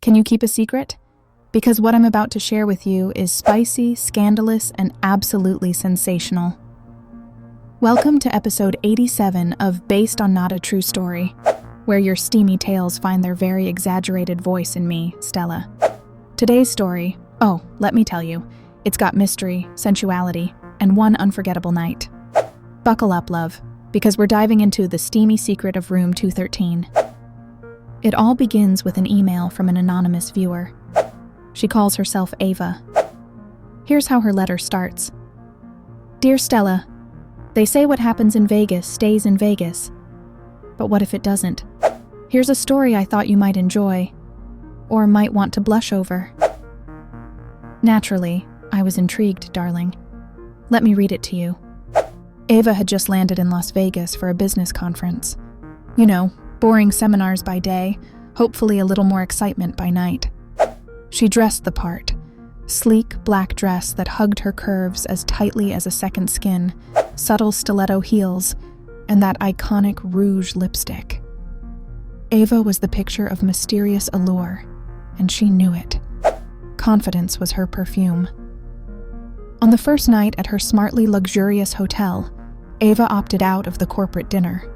Can you keep a secret? Because what I'm about to share with you is spicy, scandalous, and absolutely sensational. Welcome to episode 87 of Based on Not a True Story, where your steamy tales find their very exaggerated voice in me, Stella. Today's story, let me tell you, it's got mystery, sensuality, and one unforgettable night. Buckle up, love, because we're diving into the steamy secret of room 213. It all begins with an email from an anonymous viewer. She calls herself Ava. Here's how her letter starts. Dear Stella, they say what happens in Vegas stays in Vegas. But what if it doesn't? Here's a story I thought you might enjoy, or might want to blush over. Naturally, I was intrigued, darling. Let me read it to you. Ava had just landed in Las Vegas for a business conference. You know, boring seminars by day, hopefully a little more excitement by night. She dressed the part, sleek black dress that hugged her curves as tightly as a second skin, subtle stiletto heels, and that iconic rouge lipstick. Ava was the picture of mysterious allure, and she knew it. Confidence was her perfume. On the first night at her smartly luxurious hotel, Ava opted out of the corporate dinner.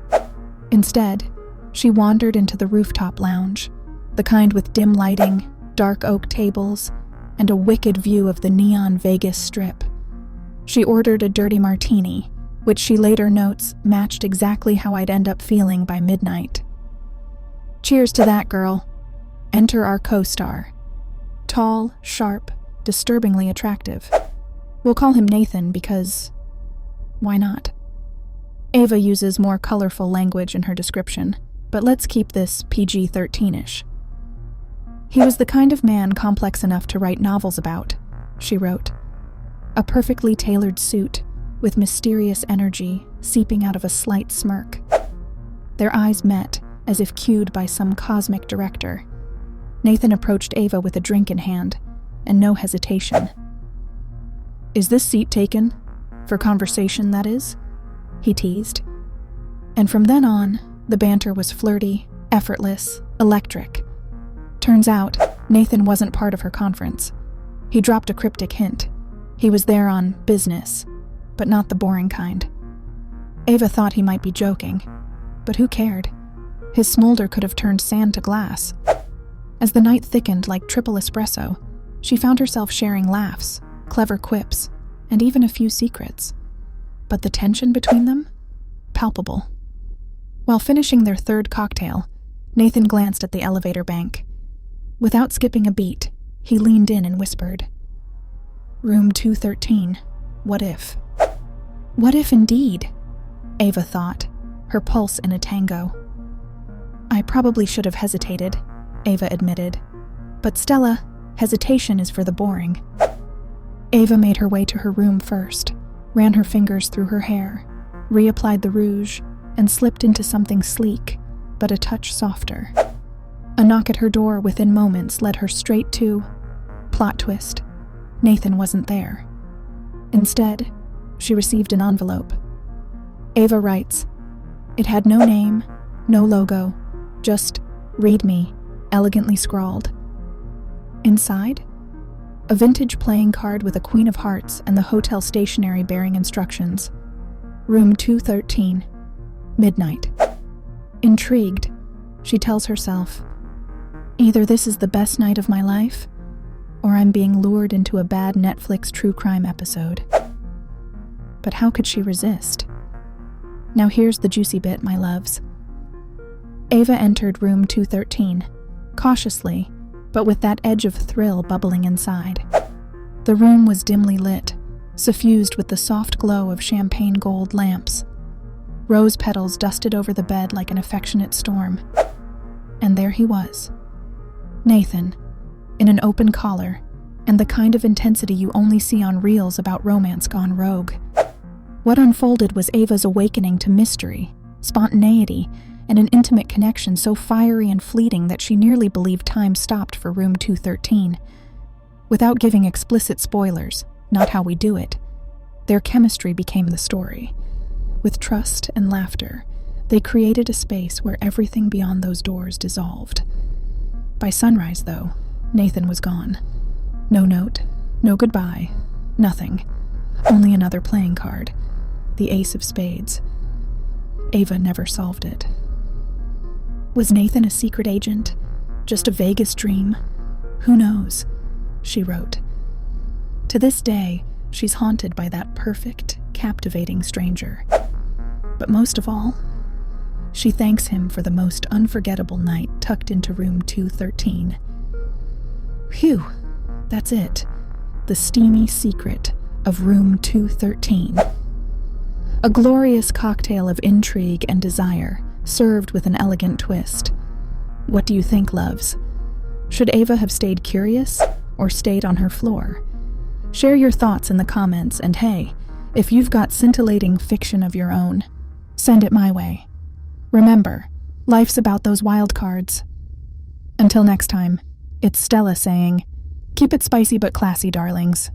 Instead, she wandered into the rooftop lounge, the kind with dim lighting, dark oak tables, and a wicked view of the neon Vegas Strip. She ordered a dirty martini, which she later notes matched exactly how I'd end up feeling by midnight. Cheers to that, girl. Enter our co-star. Tall, sharp, disturbingly attractive. We'll call him Nathan because... why not? Ava uses more colorful language in her description, but let's keep this PG-13-ish. He was the kind of man complex enough to write novels about, she wrote. A perfectly tailored suit, with mysterious energy seeping out of a slight smirk. Their eyes met, as if cued by some cosmic director. Nathan approached Ava with a drink in hand, and no hesitation. Is this seat taken? For conversation, that is? He teased. And from then on, the banter was flirty, effortless, electric. Turns out, Nathan wasn't part of her conference. He dropped a cryptic hint. He was there on business, but not the boring kind. Ava thought he might be joking, but who cared? His smolder could have turned sand to glass. As the night thickened like triple espresso, she found herself sharing laughs, clever quips, and even a few secrets. But the tension between them? Palpable. While finishing their third cocktail, Nathan glanced at the elevator bank. Without skipping a beat, he leaned in and whispered, Room 213, what if? What if indeed? Ava thought, her pulse in a tango. I probably should have hesitated, Ava admitted. But Stella, hesitation is for the boring. Ava made her way to her room first, ran her fingers through her hair, reapplied the rouge, and slipped into something sleek, but a touch softer. A knock at her door within moments led her straight to... plot twist. Nathan wasn't there. Instead, she received an envelope. Ava writes, It had no name, no logo, just read me, elegantly scrawled. Inside, a vintage playing card with a Queen of Hearts and the hotel stationery bearing instructions. Room 213, midnight. Intrigued, she tells herself, either this is the best night of my life, or I'm being lured into a bad Netflix true crime episode. But how could she resist? Now here's the juicy bit, my loves. Ava entered room 213, cautiously, but with that edge of thrill bubbling inside. The room was dimly lit, suffused with the soft glow of champagne gold lamps. Rose petals dusted over the bed like an affectionate storm. And there he was. Nathan, in an open collar, and the kind of intensity you only see on reels about romance gone rogue. What unfolded was Ava's awakening to mystery, spontaneity, and an intimate connection so fiery and fleeting that she nearly believed time stopped for room 213. Without giving explicit spoilers, not how we do it, their chemistry became the story. With trust and laughter, they created a space where everything beyond those doors dissolved. By sunrise, though, Nathan was gone. No note, no goodbye, nothing. Only another playing card, the ace of spades. Ava never solved it. Was Nathan a secret agent? Just a Vegas dream? Who knows? She wrote. To this day, she's haunted by that perfect, captivating stranger. But most of all, she thanks him for the most unforgettable night tucked into room 213. Phew, that's it. The steamy secret of room 213. A glorious cocktail of intrigue and desire, served with an elegant twist. What do you think, loves? Should Ava have stayed curious or stayed on her floor? Share your thoughts in the comments, and hey, if you've got scintillating fiction of your own, send it my way. Remember, life's about those wild cards. Until next time, it's Stella saying, keep it spicy but classy, darlings.